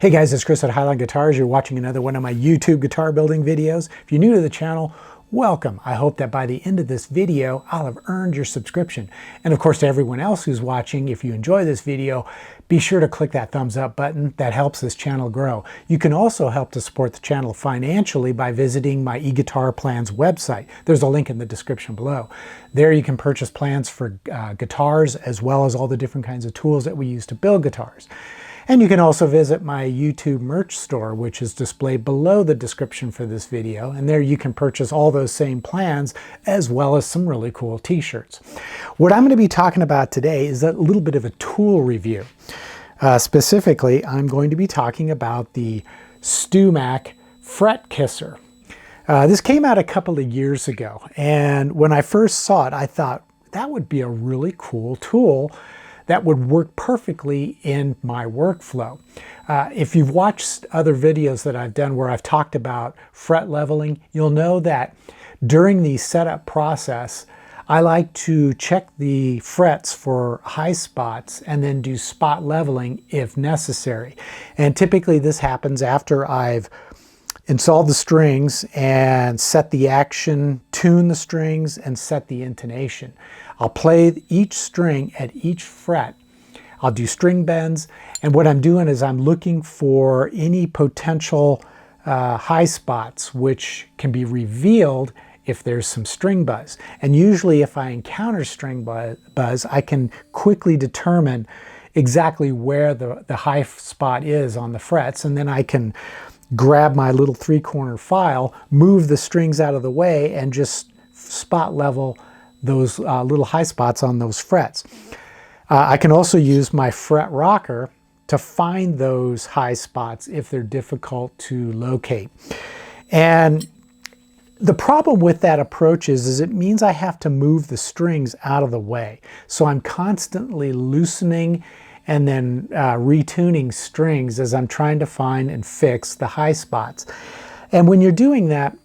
Hey guys, it's Chris at Highline Guitars. You're watching another one of my YouTube guitar building videos. If you're new to the channel, welcome. I hope that by the end of this video, I'll have earned your subscription. And of course, to everyone else who's watching, if you enjoy this video, be sure to click that thumbs up button. That helps this channel grow. You can also help to support the channel financially by visiting my eGuitar Plans website. There's a link in the description below. There you can purchase plans for guitars as well as all the different kinds of tools that we use to build guitars. And you can also visit my YouTube merch store, which is displayed below the description for this video. And there you can purchase all those same plans, as well as some really cool t-shirts. What I'm going to be talking about today is a little bit of a tool review. Specifically, I'm going to be talking about the StewMac Fret Kisser. This came out a couple of years ago. And when I first saw it, I thought that would be a really cool tool that would work perfectly in my workflow. If you've watched other videos that I've done where I've talked about fret leveling, you'll know that during the setup process, I like to check the frets for high spots and then do spot leveling if necessary. And typically this happens after I've installed the strings and set the action, tune the strings, and set the intonation. I'll play each string at each fret. I'll do string bends, and what I'm doing is I'm looking for any potential high spots which can be revealed if there's some string buzz. And usually if I encounter string buzz, I can quickly determine exactly where the high spot is on the frets, and then I can grab my little 3-corner file, move the strings out of the way, and just spot level those little high spots on those frets. I can also use my fret rocker to find those high spots if they're difficult to locate. And the problem with that approach is it means I have to move the strings out of the way. So I'm constantly loosening and then retuning strings as I'm trying to find and fix the high spots. And when you're doing that,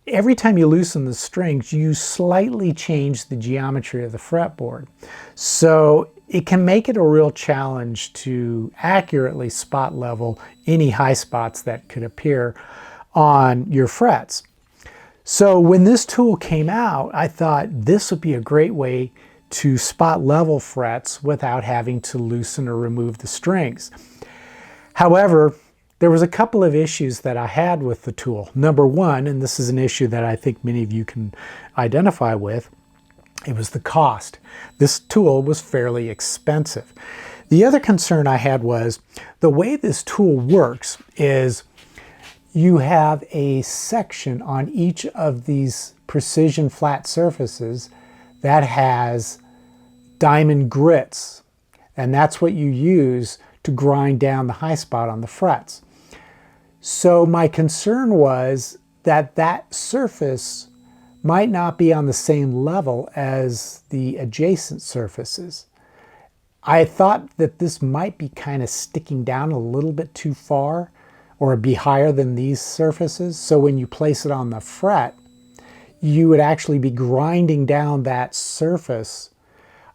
every time you loosen the strings, you slightly change the geometry of the fretboard. So it can make it a real challenge to accurately spot level any high spots that could appear on your frets. So when this tool came out, I thought this would be a great way to spot level frets without having to loosen or remove the strings. However, there was a couple of issues that I had with the tool. Number one, and this is an issue that I think many of you can identify with, it was the cost. This tool was fairly expensive. The other concern I had was the way this tool works is you have a section on each of these precision flat surfaces that has diamond grits, and that's what you use to grind down the high spot on the frets. So my concern was that that surface might not be on the same level as the adjacent surfaces. I thought that this might be kind of sticking down a little bit too far or be higher than these surfaces. So when you place it on the fret, you would actually be grinding down that surface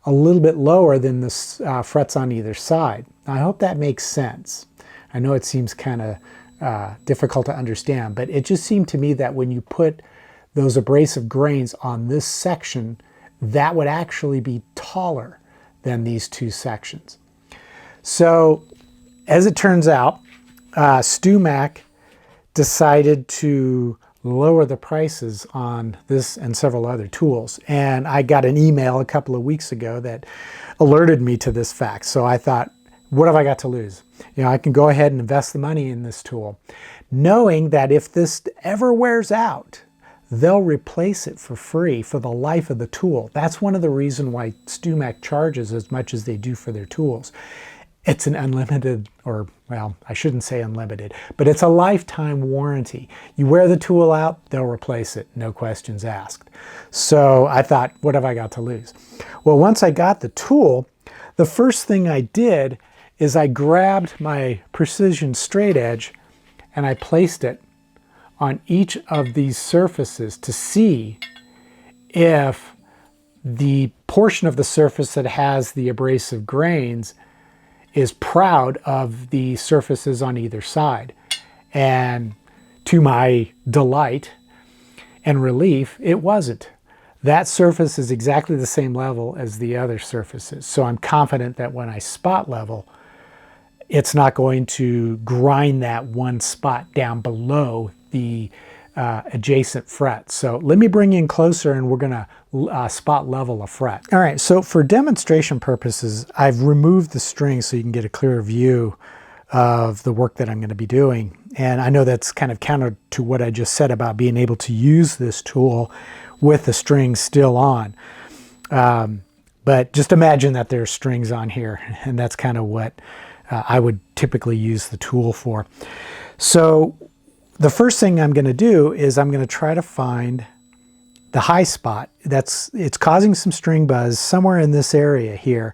a little bit lower than the frets on either side. I hope that makes sense. I know it seems kind of difficult to understand, but it just seemed to me that when you put those abrasive grains on this section, that would actually be taller than these two sections. So as it turns out, StewMac decided to lower the prices on this and several other tools. And I got an email a couple of weeks ago that alerted me to this fact. So I thought, what have I got to lose? You know, I can go ahead and invest the money in this tool, knowing that if this ever wears out, they'll replace it for free for the life of the tool. That's one of the reasons why StewMac charges as much as they do for their tools. It's an unlimited, or well, I shouldn't say unlimited, but it's a lifetime warranty. You wear the tool out, they'll replace it, no questions asked. So I thought, what have I got to lose? Well, once I got the tool, the first thing I did is I grabbed my precision straight edge and I placed it on each of these surfaces to see if the portion of the surface that has the abrasive grains is proud of the surfaces on either side. And to my delight and relief, it wasn't. That surface is exactly the same level as the other surfaces. So I'm confident that when I spot level, it's not going to grind that one spot down below the adjacent fret. So let me bring you in closer and we're going to spot level a fret. All right, so for demonstration purposes, I've removed the string so you can get a clearer view of the work that I'm going to be doing. And I know that's kind of counter to what I just said about being able to use this tool with the strings still on. But just imagine that there's strings on here, and that's kind of what I would typically use the tool for. So the first thing I'm going to do is I'm going to try to find the high spot. It's causing some string buzz somewhere in this area here.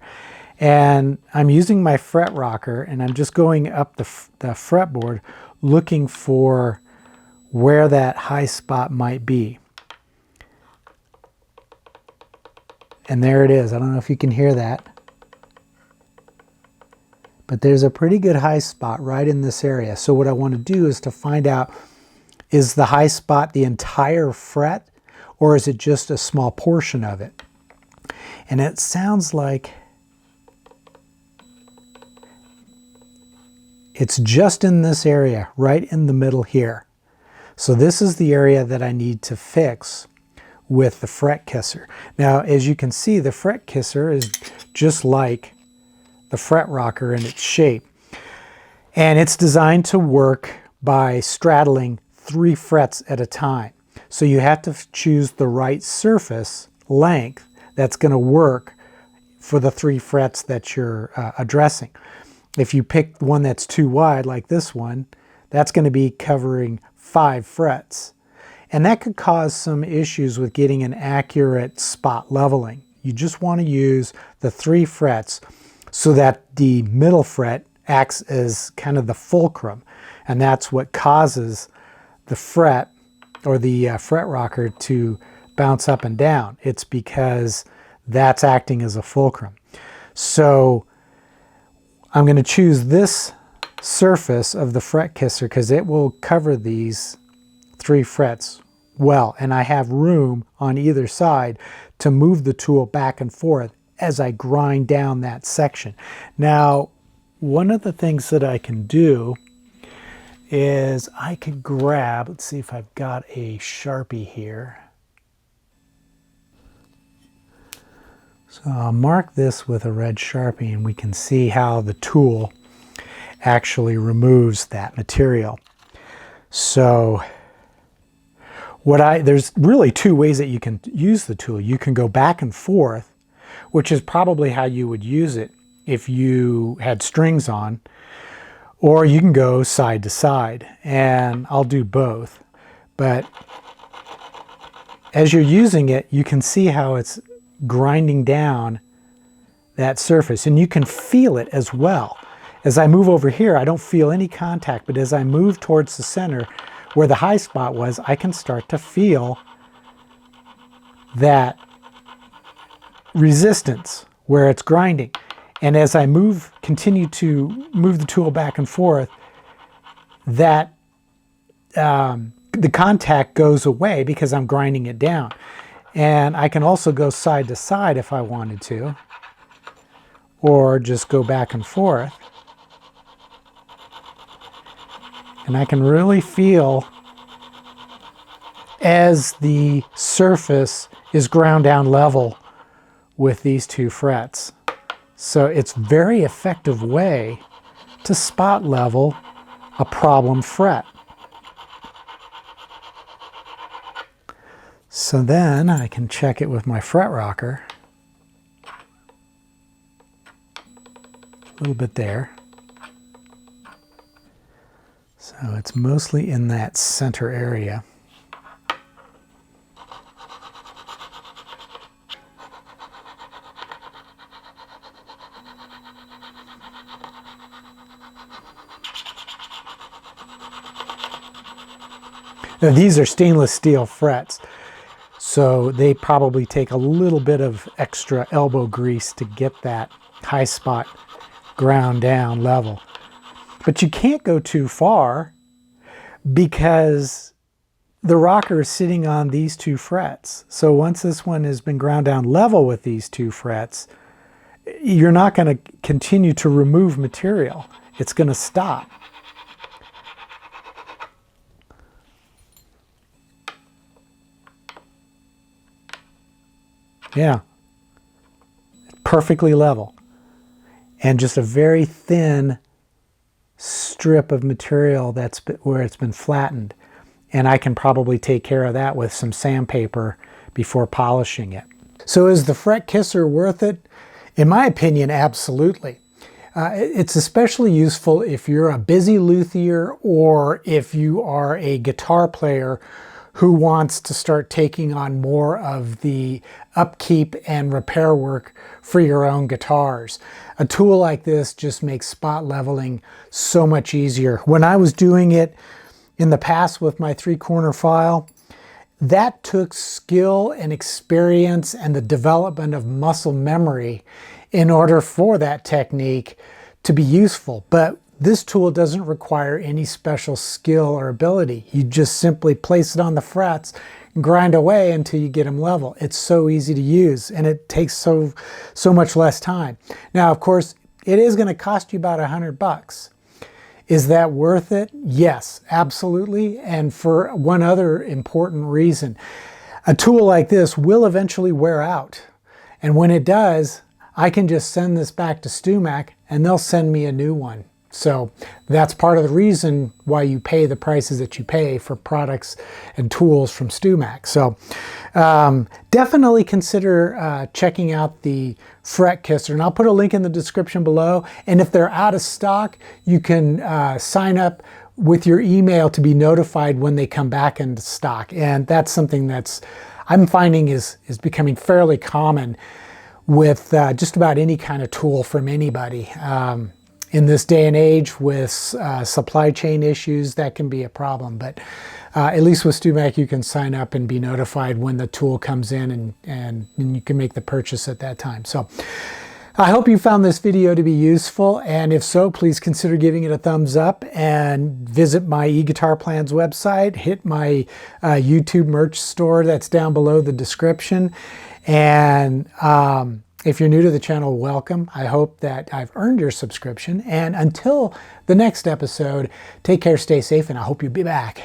And I'm using my fret rocker and I'm just going up the fretboard looking for where that high spot might be. And there it is. I don't know if you can hear that. But there's a pretty good high spot right in this area. So what I want to do is to find out, is the high spot the entire fret or is it just a small portion of it? And it sounds like it's just in this area, right in the middle here. So this is the area that I need to fix with the fret kisser. Now, as you can see, the fret kisser is just like the fret rocker in its shape. And it's designed to work by straddling 3 frets at a time. So you have to choose the right surface length that's going to work for the 3 frets that you're addressing. If you pick one that's too wide, like this one, that's going to be covering 5 frets. And that could cause some issues with getting an accurate spot leveling. You just want to use the 3 frets so that the middle fret acts as kind of the fulcrum. And that's what causes the fret or the fret rocker to bounce up and down. It's because that's acting as a fulcrum. So I'm going to choose this surface of the fret kisser because it will cover these 3 frets well, and I have room on either side to move the tool back and forth as I grind down that section. Now, one of the things that I can do is I could grab, let's see if I've got a Sharpie here. So I'll mark this with a red Sharpie and we can see how the tool actually removes that material. So there's really 2 ways that you can use the tool. You can go back and forth, which is probably how you would use it if you had strings on, or you can go side to side, and I'll do both. But as you're using it, you can see how it's grinding down that surface, and you can feel it as well. As I move over here, I don't feel any contact, but as I move towards the center where the high spot was, I can start to feel that resistance where it's grinding. And as I continue to move the tool back and forth, that the contact goes away because I'm grinding it down. And I can also go side to side if I wanted to, or just go back and forth. And I can really feel as the surface is ground down level with these 2 frets. So it's a very effective way to spot level a problem fret. So then I can check it with my fret rocker. A little bit there. So it's mostly in that center area. Now these are stainless steel frets, so they probably take a little bit of extra elbow grease to get that high spot ground down level. But you can't go too far because the rocker is sitting on these 2 frets. So once this one has been ground down level with these 2 frets, you're not going to continue to remove material. It's going to stop. Yeah, perfectly level. And just a very thin strip of material where it's been flattened. And I can probably take care of that with some sandpaper before polishing it. So is the fret kisser worth it? In my opinion, absolutely. It's especially useful if you're a busy luthier or if you are a guitar player who wants to start taking on more of the upkeep and repair work for your own guitars. A tool like this just makes spot leveling so much easier. When I was doing it in the past with my 3-corner file, that took skill and experience and the development of muscle memory in order for that technique to be useful. But this tool doesn't require any special skill or ability. You just simply place it on the frets and grind away until you get them level. It's so easy to use and it takes so much less time. Now, of course, it is going to cost you about $100. Is that worth it? Yes, absolutely. And for one other important reason, a tool like this will eventually wear out. And when it does, I can just send this back to StewMac and they'll send me a new one. So that's part of the reason why you pay the prices that you pay for products and tools from StewMac. So definitely consider checking out the fret kisser, and I'll put a link in the description below. And if they're out of stock, you can sign up with your email to be notified when they come back into stock. And that's something that's I'm finding is becoming fairly common with just about any kind of tool from anybody. In this day and age with supply chain issues, that can be a problem. But at least with StewMac, you can sign up and be notified when the tool comes in and you can make the purchase at that time. So I hope you found this video to be useful. And if so, please consider giving it a thumbs up and visit my eGuitarPlans website. Hit my YouTube merch store that's down below the description. And if you're new to the channel, welcome. I hope that I've earned your subscription. And until the next episode, take care, stay safe, and I hope you'll be back.